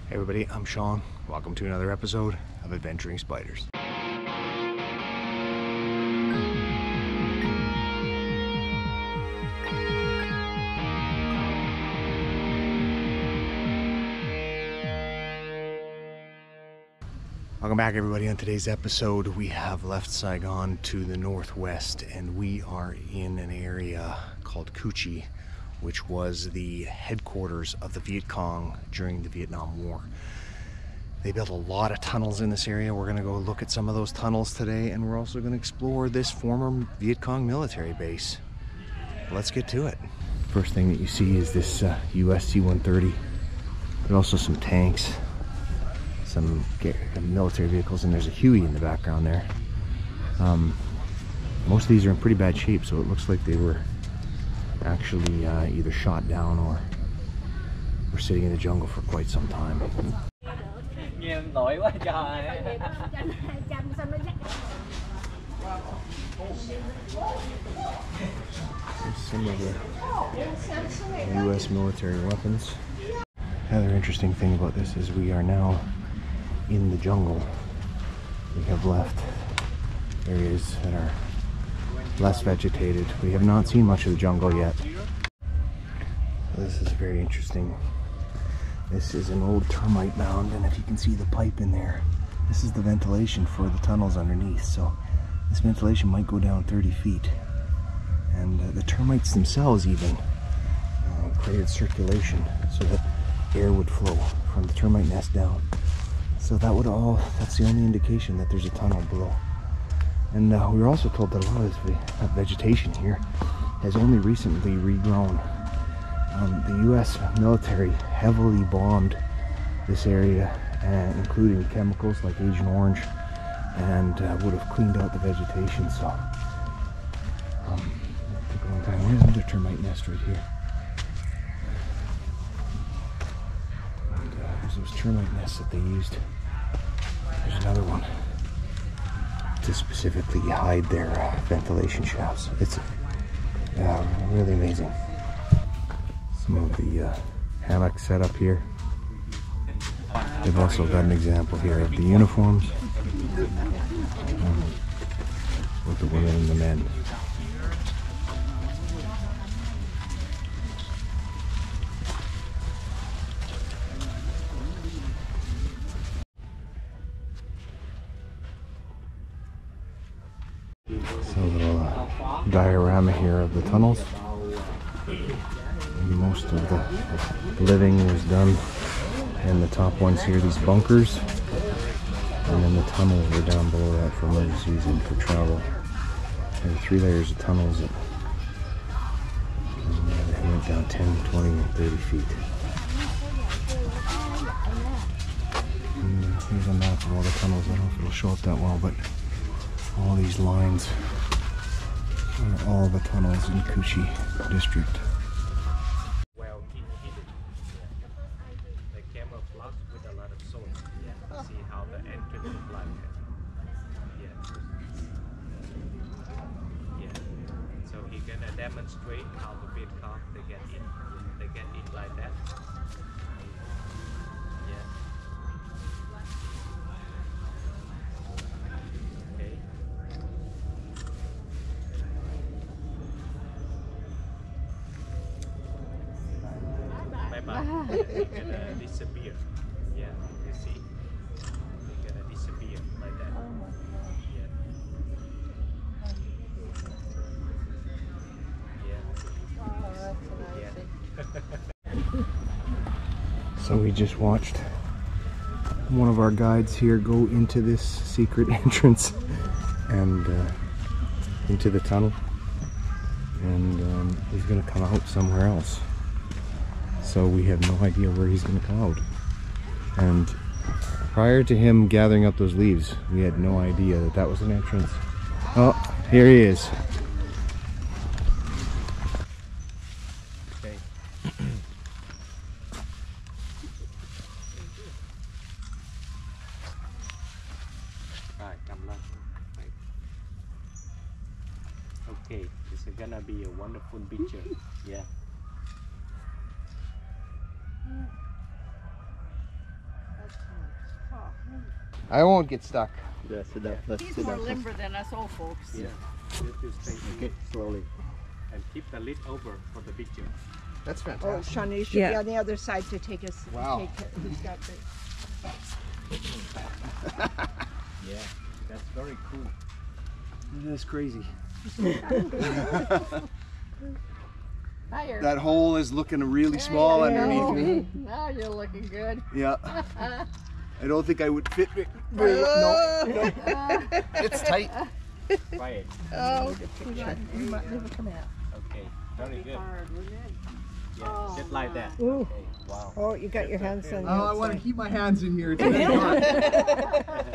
Hey everybody, I'm Sean. Welcome to another episode of Adventuring Spiders. Welcome back everybody. On today's episode we have left Saigon to the northwest and we are in an area called Cu Chi, which was the headquarters of the Viet Cong during the Vietnam War. They built a lot of tunnels in this area. We're going to go look at some of those tunnels today, and we're also going to explore this former Viet Cong military base. Let's get to it. First thing that you see is this US C-130. There's also some tanks, some military vehicles, and there's a Huey in the background there. Most of these are in pretty bad shape, so it looks like they were actually either shot down or were sitting in the jungle for quite some time. Here's some of the US military weapons. Another interesting thing about this is we are now in the jungle. We have left areas that are less vegetated. We have not seen much of the jungle yet. This is very interesting. This is an old termite mound, and if you can see the pipe in there, this is the ventilation for the tunnels underneath. So this ventilation might go down 30 feet. And the termites themselves even created circulation so that air would flow from the termite nest down. So that's the only indication that there's a tunnel below. And we were also told that a lot of this vegetation here has only recently regrown. The US military heavily bombed this area, including chemicals like Agent Orange, and would have cleaned out the vegetation. So, where's another termite nest right here? And there's those termite nests that they used. There's another one to specifically hide their ventilation shafts. It's really amazing. Some of the hammock setup here. They've also got an example here of the uniforms with the women and the men. So a little diorama here of the tunnels. Most of the living was done in the top ones here, these bunkers, and then the tunnels were down below that for emergencies and for travel. There were 3 layers of tunnels that went down 10, 20, and 30 feet. And here's a map of all the tunnels. I don't know if it'll show up that well, but all these lines are all the tunnels in Cu Chi district. Demonstrate how the Viet Cong they get in like that. Yeah. Okay. Bye bye. They're gonna disappear. Yeah, you see, they're gonna disappear like that. So we just watched one of our guides here go into this secret entrance and into the tunnel, and he's going to come out somewhere else. So we have no idea where he's going to come out. And prior to him gathering up those leaves, we had no idea that that was an entrance. Oh, here he is. Okay, this is gonna be a wonderful picture. Yeah. I won't get stuck. Yeah, sit down. Let's He's sit more down. limber than us old folks. Yeah. Okay, slowly. And keep the lid over for the picture. That's Oh, fantastic. Shawnee should be on the other side to take us. Wow. Who's got the... Yeah, that's very cool. That's crazy. Higher. That hole is looking really small underneath me. Now you're looking good. Yeah. I don't think I would fit very well. No, it's tight. Right. Oh, you might never come out. Okay. Very good. Hard, wouldn't it? Yeah, just like that. Ooh. Okay. Wow. Oh, you got your hands on Oh, I want to keep my hands in here. It's really dark.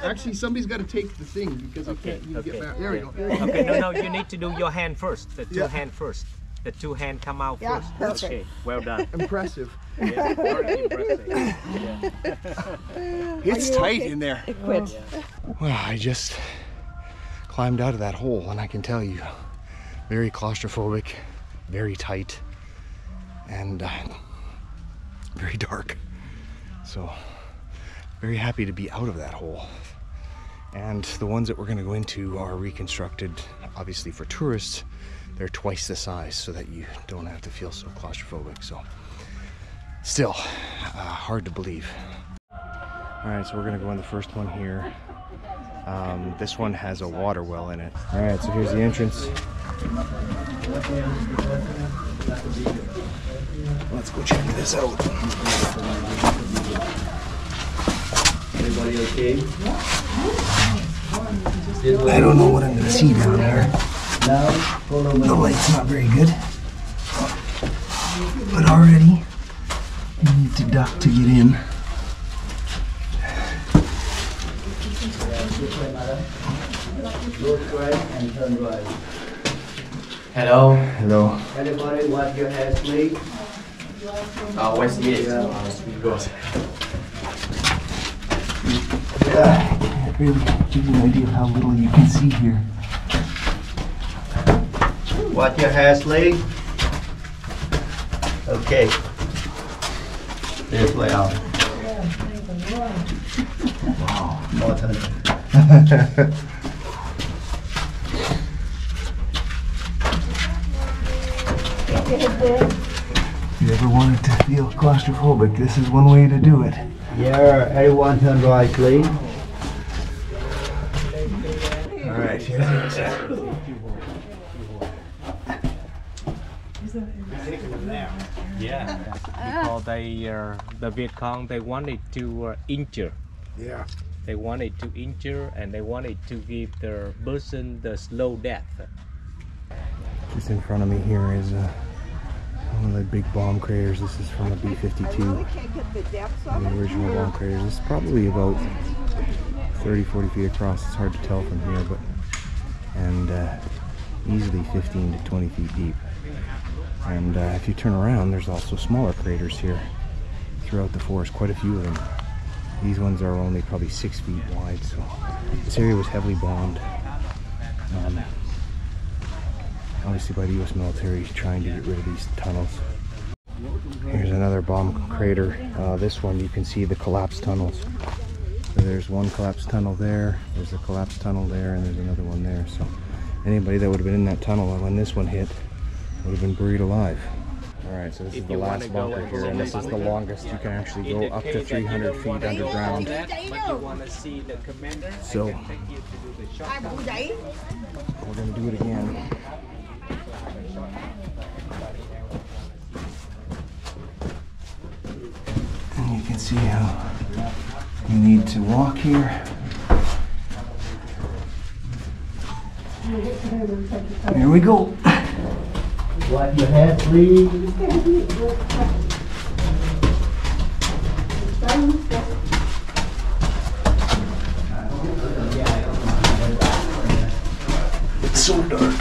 Actually, somebody's got to take the thing because I can't even get back. There we go. Okay, no, you need to do your hand first. The two Yeah. hand first. The two hand come out Yeah, first. perfect. Okay, well done. Impressive. Yeah, very impressive. Yeah. It's tight in there. It quits. Well, I just climbed out of that hole, and I can tell you, very claustrophobic, very tight, and very dark. So, very happy to be out of that hole. And the ones that we're going to go into are reconstructed, obviously for tourists. They're twice the size so that you don't have to feel so claustrophobic. So, still, hard to believe. All right, so we're going to go in the first one here. This one has a water well in it. All right, so here's the entrance. Let's go check this out. Everybody okay? I don't know what I'm gonna see down there. Now, follow The me. light's not very good. But already, you need to duck to get in. Go right and turn right. Hello. Hello. Everybody, wash your hands, please. West Gate. Can't really give you an idea of how little you can see here. Wash your hands, please. Okay. This way out. Wow. More turn. If you ever wanted to feel claustrophobic, this is one way to do it. Yeah, everyone turn right, please. All right, here's the exit. Yeah. Because the Viet Cong, they wanted to injure. Yeah. They wanted to injure and they wanted to give the person the slow death. Just in front of me here is one of the big bomb craters. This is from a B-52. The original bomb craters. It's probably about 30-40 feet across. It's hard to tell from here, but easily 15 to 20 feet deep. And if you turn around, there's also smaller craters here throughout the forest. Quite a few of them. These ones are only probably 6 feet wide. So this area was heavily bombed. Obviously by the U.S. military trying to get rid of these tunnels. Here's another bomb crater. This one you can see the collapsed tunnels. So there's one collapsed tunnel there, there's a collapsed tunnel there, and there's another one there. So anybody that would have been in that tunnel when this one hit would have been buried alive. Alright, so this is the last bunker here, and this is the longest. You can actually go up to 300 feet underground. But you want to see the commander, So I can take you to do the shot. we're going to do it again. And you can see how you need to walk here. Here we go. Wash your hands, please. It's so dark.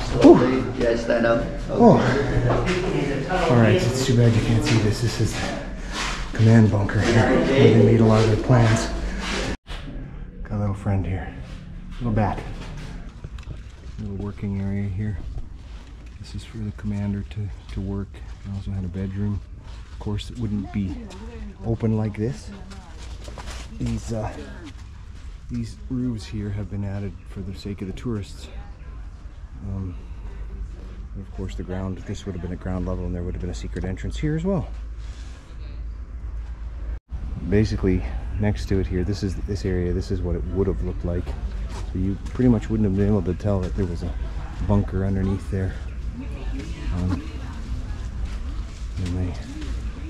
Slowly, yeah, stand up. Oh. Alright, it's too bad you can't see this. This is the command bunker here, where they made a lot of their plans. Got a little friend here. Little bat. Little working area here. This is for the commander to work. He also had a bedroom. course, it wouldn't be open like this. These roofs here have been added for the sake of the tourists. Of course, the ground, this would have been at ground level, and there would have been a secret entrance here as well. Basically, next to it here, this area, this is what it would have looked like. So you pretty much wouldn't have been able to tell that there was a bunker underneath there. And they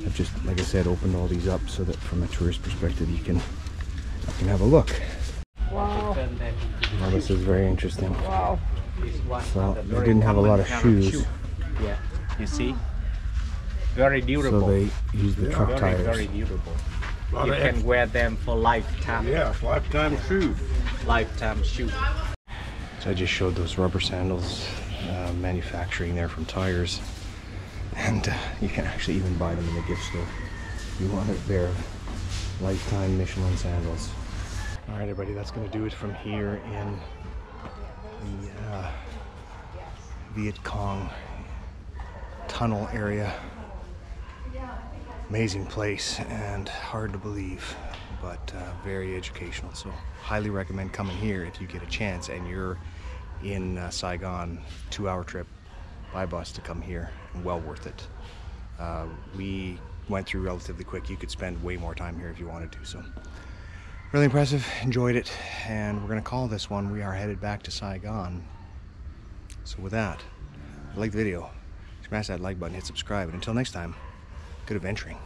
have just, like I said, opened all these up so that from a tourist perspective you can have a look. Wow. Well, this is very interesting. Wow. So they didn't have a lot of shoes, Yeah, you see? Very durable. so they used the truck tires. Very durable. You can wear them for lifetime. Yeah, lifetime shoe. Lifetime shoe. So I just showed those rubber sandals manufacturing there from tires, and you can actually even buy them in the gift store if you want a pair of lifetime Michelin sandals. All right, everybody, that's going to do it from here in the Viet Cong tunnel area. Amazing place and hard to believe, but very educational. So highly recommend coming here if you get a chance and you're in Saigon. 2-hour trip by bus to come here, well worth it. We went through relatively quick. You could spend way more time here if you wanted to. So really impressive, enjoyed it, and we're gonna call this one. We are headed back to Saigon. So with that, if you like the video, smash that like button, hit subscribe, and until next time, good adventuring.